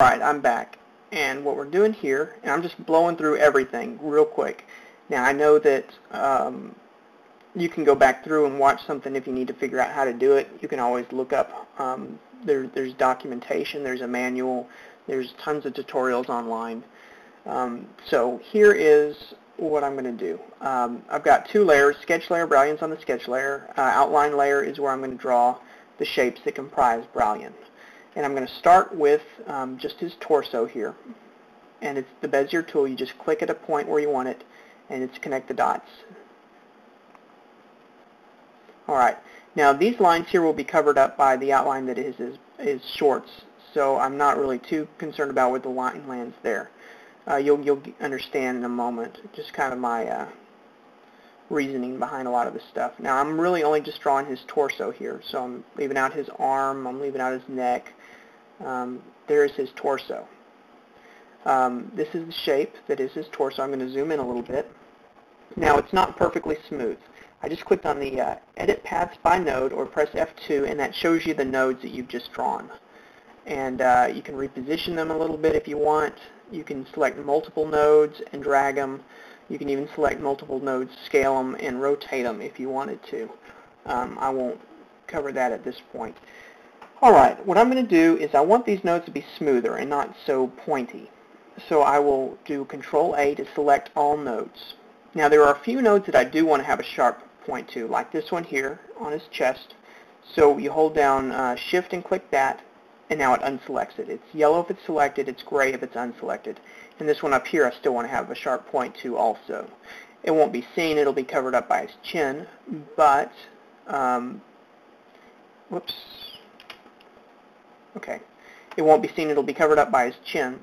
Alright, I'm back. And what we're doing here, and I'm just blowing through everything real quick. Now I know that you can go back through and watch something if you need to figure out how to do it. You can always look up, there's documentation, there's a manual, there's tons of tutorials online. So here is what I'm going to do. I've got two layers, sketch layer, Brilliant's on the sketch layer. Outline layer is where I'm going to draw the shapes that comprise Brilliant. And I'm going to start with just his torso here. And it's the Bezier tool. You just click at a point where you want it, and it's connect the dots. Alright, now these lines here will be covered up by the outline that is his shorts, so I'm not really too concerned about where the line lands there. You'll understand in a moment just kind of my reasoning behind a lot of this stuff. Now I'm really only just drawing his torso here, so I'm leaving out his arm, I'm leaving out his neck. There's his torso. This is the shape that is his torso. I'm going to zoom in a little bit. Now it's not perfectly smooth. I just clicked on the Edit Paths by Node, or press F2, and that shows you the nodes that you've just drawn. And you can reposition them a little bit if you want. You can select multiple nodes and drag them. You can even select multiple nodes, scale them, and rotate them if you wanted to. I won't cover that at this point. Alright, what I'm going to do is I want these nodes to be smoother and not so pointy. So I will do Control-A to select all nodes. Now there are a few nodes that I do want to have a sharp point to, like this one here on his chest. So you hold down Shift and click that, and now it unselects it. It's yellow if it's selected, it's gray if it's unselected. And this one up here I still want to have a sharp point to also. It won't be seen, it'll be covered up by his chin, but, whoops, okay. It won't be seen, it'll be covered up by his chin,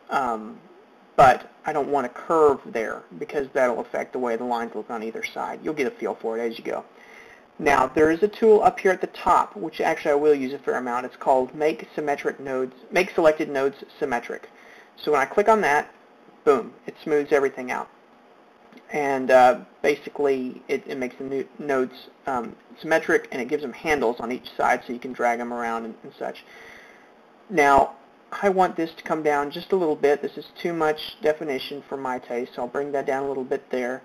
but I don't want a curve there because that'll affect the way the lines look on either side. You'll get a feel for it as you go. Now there is a tool up here at the top, which actually I will use a fair amount. It's called Make Selected Nodes Symmetric. So when I click on that, boom, it smooths everything out. And basically it makes the nodes symmetric, and it gives them handles on each side so you can drag them around and such. Now I want this to come down just a little bit. This is too much definition for my taste, so I'll bring that down a little bit there.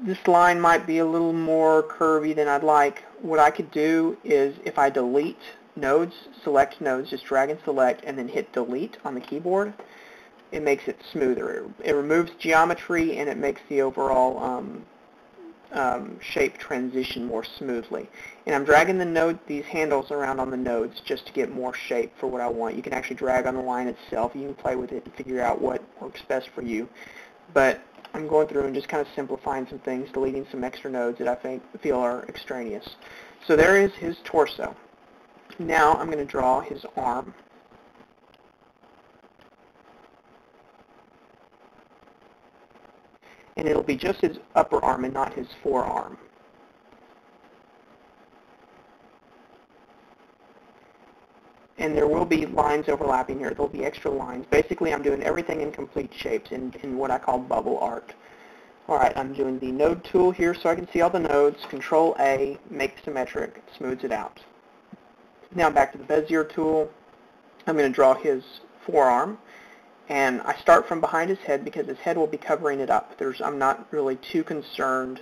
This line might be a little more curvy than I'd like. What I could do is, if I delete nodes, select nodes, just drag and select, and then hit delete on the keyboard, it makes it smoother. It removes geometry, and it makes the overall shape transition more smoothly. And I'm dragging these handles around on the nodes just to get more shape for what I want. You can actually drag on the line itself. You can play with it and figure out what works best for you. But I'm going through and just kind of simplifying some things, deleting some extra nodes that I feel are extraneous. So there is his torso. Now I'm going to draw his arm. And it'll be just his upper arm and not his forearm. And there will be lines overlapping here. There'll be extra lines. Basically, I'm doing everything in complete shapes in what I call bubble art. Alright, I'm doing the node tool here so I can see all the nodes. Control-A, make symmetric, smooths it out. Now back to the Bezier tool. I'm going to draw his forearm. And I start from behind his head because his head will be covering it up. I'm not really too concerned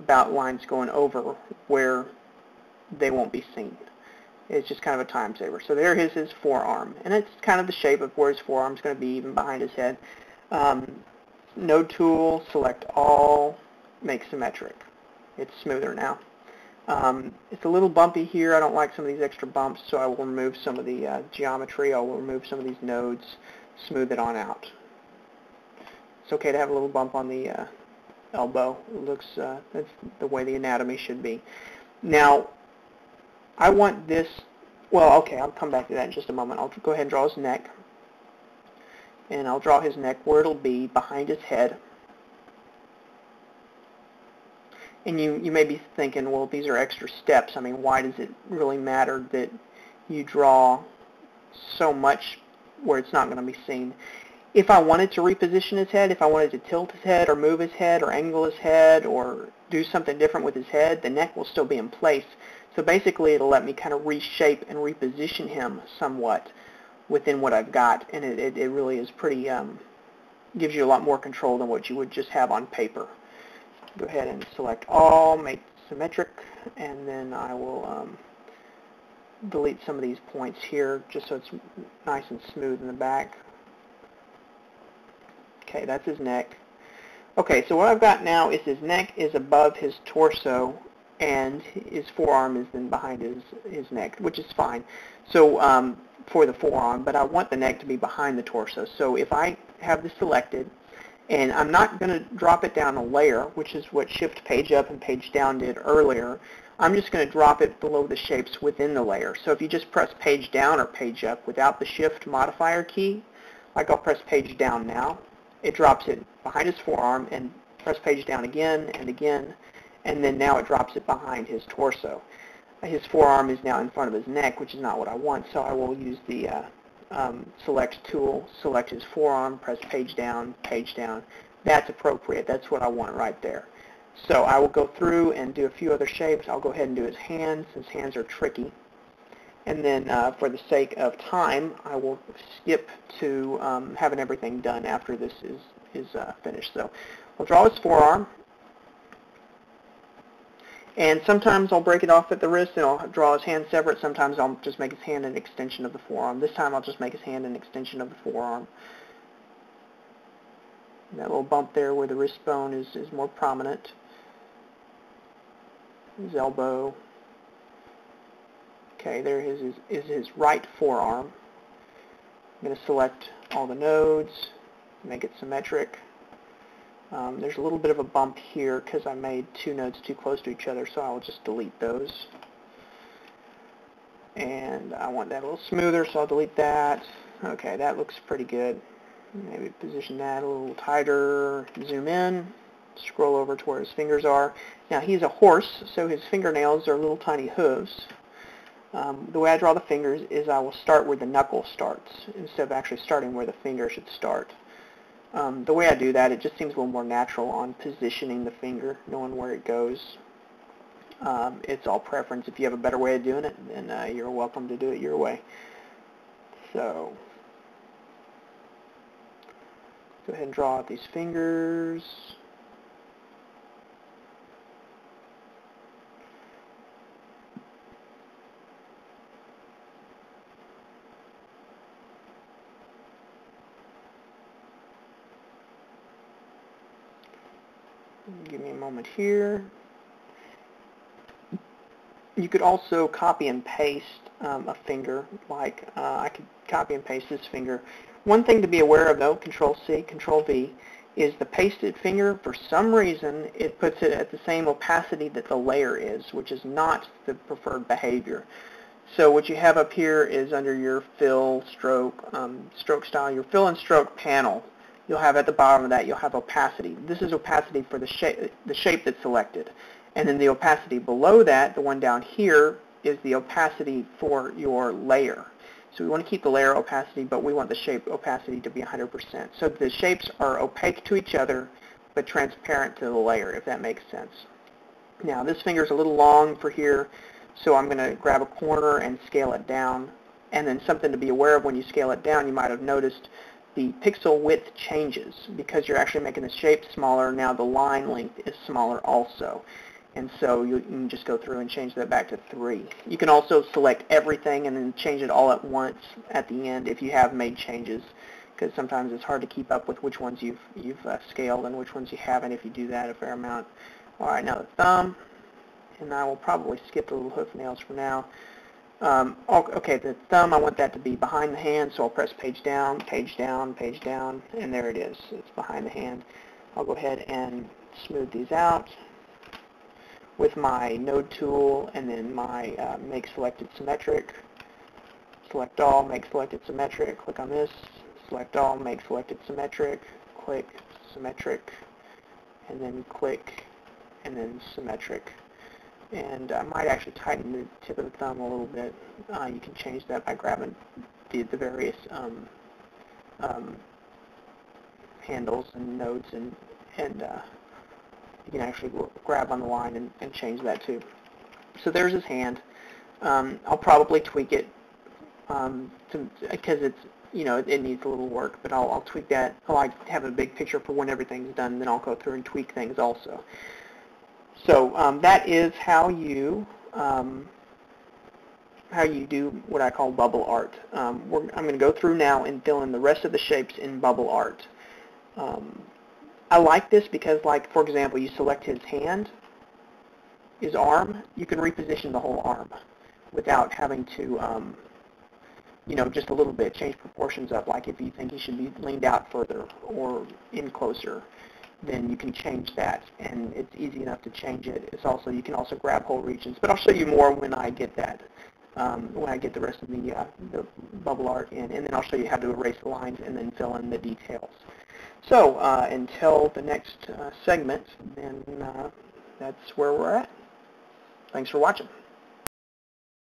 about lines going over where they won't be seen. It's just kind of a time saver. So there is his forearm. And it's kind of the shape of where his forearm is going to be, even behind his head. Node tool, select all, make symmetric. It's smoother now. It's a little bumpy here. I don't like some of these extra bumps, so I will remove some of the geometry. I will remove some of these nodes, smooth it on out. It's okay to have a little bump on the elbow. It looks, that's the way the anatomy should be. Now, I want this, well, okay, I'll come back to that in just a moment. I'll go ahead and draw his neck. And I'll draw his neck where it'll be behind his head. And you may be thinking, well, these are extra steps. I mean, why does it really matter that you draw so much where it's not going to be seen? If I wanted to reposition his head, if I wanted to tilt his head or move his head or angle his head or do something different with his head, the neck will still be in place. So basically it'll let me kind of reshape and reposition him somewhat within what I've got, and it really is pretty, gives you a lot more control than what you would just have on paper. Go ahead and select all, make symmetric, and then I will delete some of these points here just so it's nice and smooth in the back. Okay, that's his neck. Okay, so what I've got now is his neck is above his torso and his forearm is then behind his neck, which is fine. So for the forearm, but I want the neck to be behind the torso. So if I have this selected, and I'm not going to drop it down a layer, which is what Shift Page Up and Page Down did earlier. I'm just going to drop it below the shapes within the layer. So if you just press Page Down or Page Up without the Shift modifier key, like I'll press Page Down now, it drops it behind his forearm, and press Page Down again and again, and then now it drops it behind his torso. His forearm is now in front of his neck, which is not what I want, so I will use the Select tool, select his forearm, press Page Down, Page Down. That's appropriate. That's what I want right there. So I will go through and do a few other shapes. I'll go ahead and do his hands, since hands are tricky. And then for the sake of time, I will skip to having everything done after this is finished. So I'll draw his forearm. And sometimes I'll break it off at the wrist and I'll draw his hand separate. Sometimes I'll just make his hand an extension of the forearm. This time I'll just make his hand an extension of the forearm. And that little bump there where the wrist bone is more prominent. His elbow. Okay, there is his right forearm. I'm going to select all the nodes, make it symmetric. There's a little bit of a bump here because I made two nodes too close to each other, so I will just delete those. And I want that a little smoother, so I'll delete that. Okay, that looks pretty good. Maybe position that a little tighter, zoom in, scroll over to where his fingers are. Now he's a horse, so his fingernails are little tiny hooves. The way I draw the fingers is I will start where the knuckle starts instead of actually starting where the finger should start. The way I do that, it just seems a little more natural on positioning the finger, knowing where it goes. It's all preference. If you have a better way of doing it, then you're welcome to do it your way. So go ahead and draw out these fingers. Give me a moment here. You could also copy and paste a finger, like I could copy and paste this finger. One thing to be aware of though, Control-C, Control-V, is the pasted finger, for some reason, it puts it at the same opacity that the layer is, which is not the preferred behavior. So what you have up here is under your fill, stroke, stroke style, your fill and stroke panel. You'll have at the bottom of that, you'll have opacity. This is opacity for the shape that's selected. And then the opacity below that, the one down here, is the opacity for your layer. So we want to keep the layer opacity, but we want the shape opacity to be 100%. So the shapes are opaque to each other, but transparent to the layer, if that makes sense. Now this finger is a little long for here, so I'm going to grab a corner and scale it down. And then something to be aware of when you scale it down, you might have noticed the pixel width changes because you're actually making the shape smaller. Now the line length is smaller also. And so you can just go through and change that back to 3. You can also select everything and then change it all at once at the end if you have made changes, because sometimes it's hard to keep up with which ones you've scaled and which ones you haven't if you do that a fair amount. All right, now the thumb, and I will probably skip the little hoof nails for now. Okay, the thumb, I want that to be behind the hand, so I'll press Page Down, Page Down, Page Down, and there it is. It's behind the hand. I'll go ahead and smooth these out with my node tool and then my Make Selected Symmetric. Select all, Make Selected Symmetric, click on this, select all, Make Selected Symmetric, click Symmetric, and then click, and then Symmetric. And I might actually tighten the tip of the thumb a little bit. You can change that by grabbing the various handles and nodes, and you can actually grab on the line and change that too. So there's his hand. I'll probably tweak it because it's, it needs a little work, but I'll tweak that. I like to have a big picture for when everything's done, then I'll go through and tweak things also. So that is how you do what I call bubble art. I'm going to go through now and fill in the rest of the shapes in bubble art. I like this because, like, for example, you select his hand, his arm, you can reposition the whole arm without having to, just a little bit, change proportions up. Like if you think he should be leaned out further or in closer, then you can change that, and it's easy enough to change it. You can also grab whole regions, but I'll show you more when I get that, when I get the rest of the bubble art in, and then I'll show you how to erase the lines and then fill in the details. So until the next segment, then that's where we're at. Thanks for watching.